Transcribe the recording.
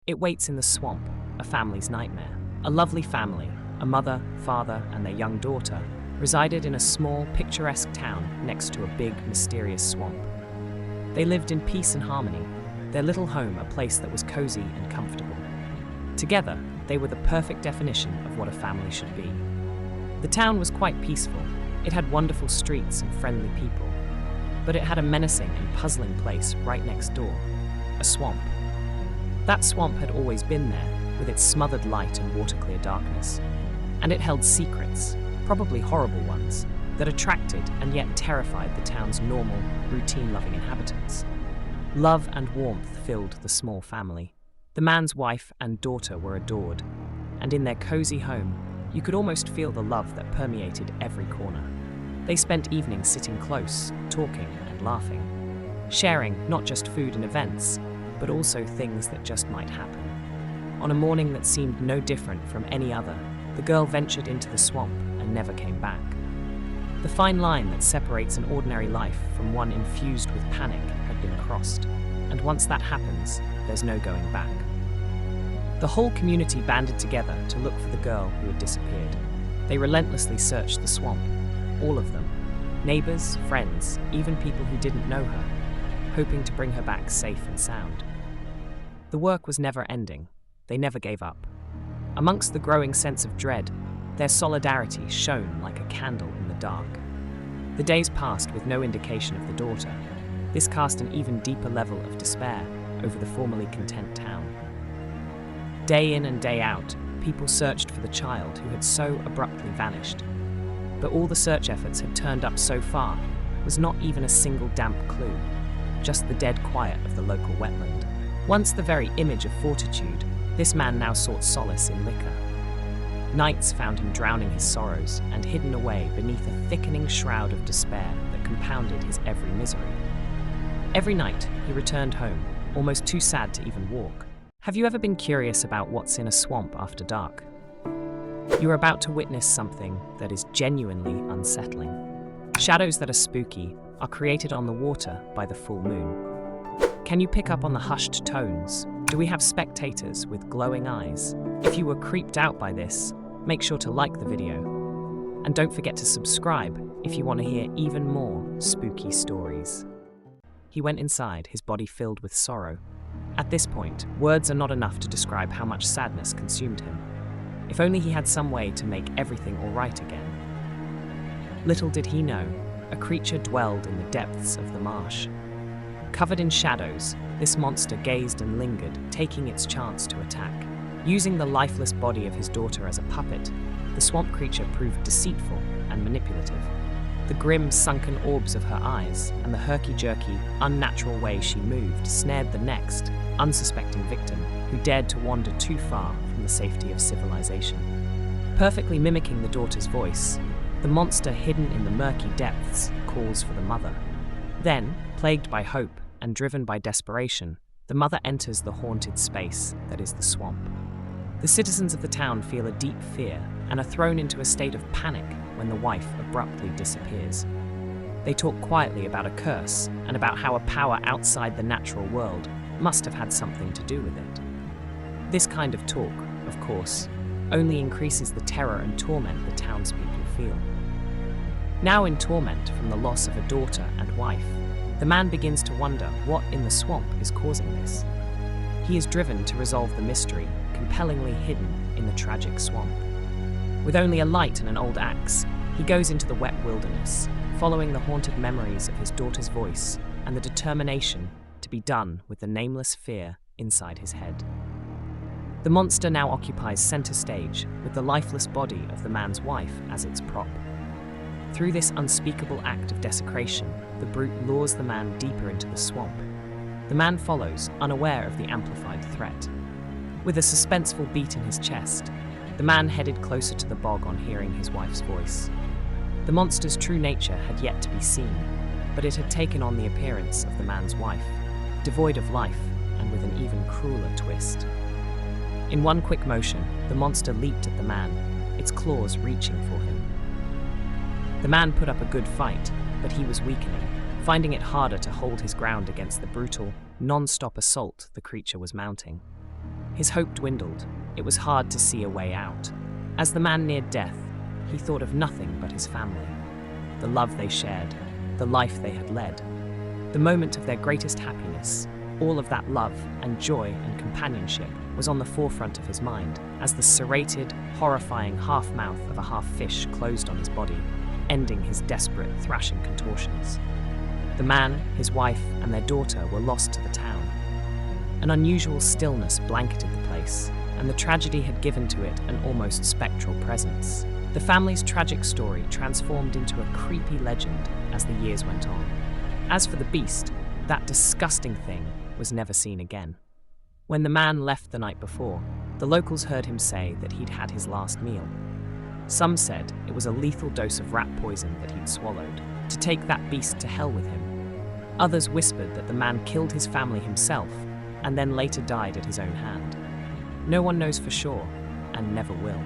It waits in the swamp, a family's nightmare. A lovely family, a mother, father, and their young daughter, resided in a small, picturesque town next to a big, mysterious swamp. They lived in peace and harmony, their little home a place that was cozy and comfortable. Together, they were the perfect definition of what a family should be. The town was quite peaceful. It had wonderful streets and friendly people. But it had a menacing and puzzling place right next door, a swamp. That swamp had always been there, with its smothered light and water-clear darkness. And it held secrets, probably horrible ones, that attracted and yet terrified the town's normal, routine-loving inhabitants. Love and warmth filled the small family. The man's wife and daughter were adored, and in their cozy home, you could almost feel the love that permeated every corner. They spent evenings sitting close, talking and laughing, sharing not just food and events, but also things that just might happen. On a morning that seemed no different from any other, the girl ventured into the swamp and never came back. The fine line that separates an ordinary life from one infused with panic had been crossed, and once that happens, there's no going back. The whole community banded together to look for the girl who had disappeared. They relentlessly searched the swamp, all of them, neighbors, friends, even people who didn't know her, hoping to bring her back safe and sound. The work was never ending. They never gave up. Amongst the growing sense of dread, their solidarity shone like a candle in the dark. The days passed with no indication of the daughter. This cast an even deeper level of despair over the formerly content town. Day in and day out, people searched for the child who had so abruptly vanished. But all the search efforts had turned up so far was not even a single damp clue, just the dead quiet of the local wetland. Once the very image of fortitude, this man now sought solace in liquor. Nights found him drowning his sorrows and hidden away beneath a thickening shroud of despair that compounded his every misery. Every night, he returned home, almost too sad to even walk. Have you ever been curious about what's in a swamp after dark? You're about to witness something that is genuinely unsettling. Shadows that are spooky are created on the water by the full moon. Can you pick up on the hushed tones? Do we have spectators with glowing eyes? If you were creeped out by this, make sure to like the video. And don't forget to subscribe if you want to hear even more spooky stories. He went inside, his body filled with sorrow. At this point, words are not enough to describe how much sadness consumed him. If only he had some way to make everything all right again. Little did he know, a creature dwelled in the depths of the marsh. Covered in shadows, this monster gazed and lingered, taking its chance to attack. Using the lifeless body of his daughter as a puppet, the swamp creature proved deceitful and manipulative. The grim, sunken orbs of her eyes and the herky-jerky, unnatural way she moved snared the next, unsuspecting victim who dared to wander too far from the safety of civilization. Perfectly mimicking the daughter's voice, the monster hidden in the murky depths calls for the mother. Then, plagued by hope and driven by desperation, the mother enters the haunted space that is the swamp. The citizens of the town feel a deep fear and are thrown into a state of panic when the wife abruptly disappears. They talk quietly about a curse and about how a power outside the natural world must have had something to do with it. This kind of talk, of course, only increases the terror and torment the townspeople feel. Now in torment from the loss of a daughter and wife, the man begins to wonder what in the swamp is causing this. He is driven to resolve the mystery, compellingly hidden in the tragic swamp. With only a light and an old axe, he goes into the wet wilderness, following the haunted memories of his daughter's voice and the determination to be done with the nameless fear inside his head. The monster now occupies center stage with the lifeless body of the man's wife as its prop. Through this unspeakable act of desecration, the brute lures the man deeper into the swamp. The man follows, unaware of the amplified threat. With a suspenseful beat in his chest, the man headed closer to the bog on hearing his wife's voice. The monster's true nature had yet to be seen, but it had taken on the appearance of the man's wife, devoid of life and with an even crueler twist. In one quick motion, the monster leaped at the man, its claws reaching for him. The man put up a good fight, but he was weakening, finding it harder to hold his ground against the brutal, non-stop assault the creature was mounting. His hope dwindled. It was hard to see a way out. As the man neared death, he thought of nothing but his family, the love they shared, the life they had led, the moment of their greatest happiness. All of that love and joy and companionship was on the forefront of his mind as the serrated, horrifying half-mouth of a half-fish closed on his body, ending his desperate, thrashing contortions. The man, his wife, and their daughter were lost to the town. An unusual stillness blanketed the place, and the tragedy had given to it an almost spectral presence. The family's tragic story transformed into a creepy legend as the years went on. As for the beast, that disgusting thing was never seen again. When the man left the night before, the locals heard him say that he'd had his last meal. Some said it was a lethal dose of rat poison that he'd swallowed, to take that beast to hell with him. Others whispered that the man killed his family himself and then later died at his own hand. No one knows for sure, and never will.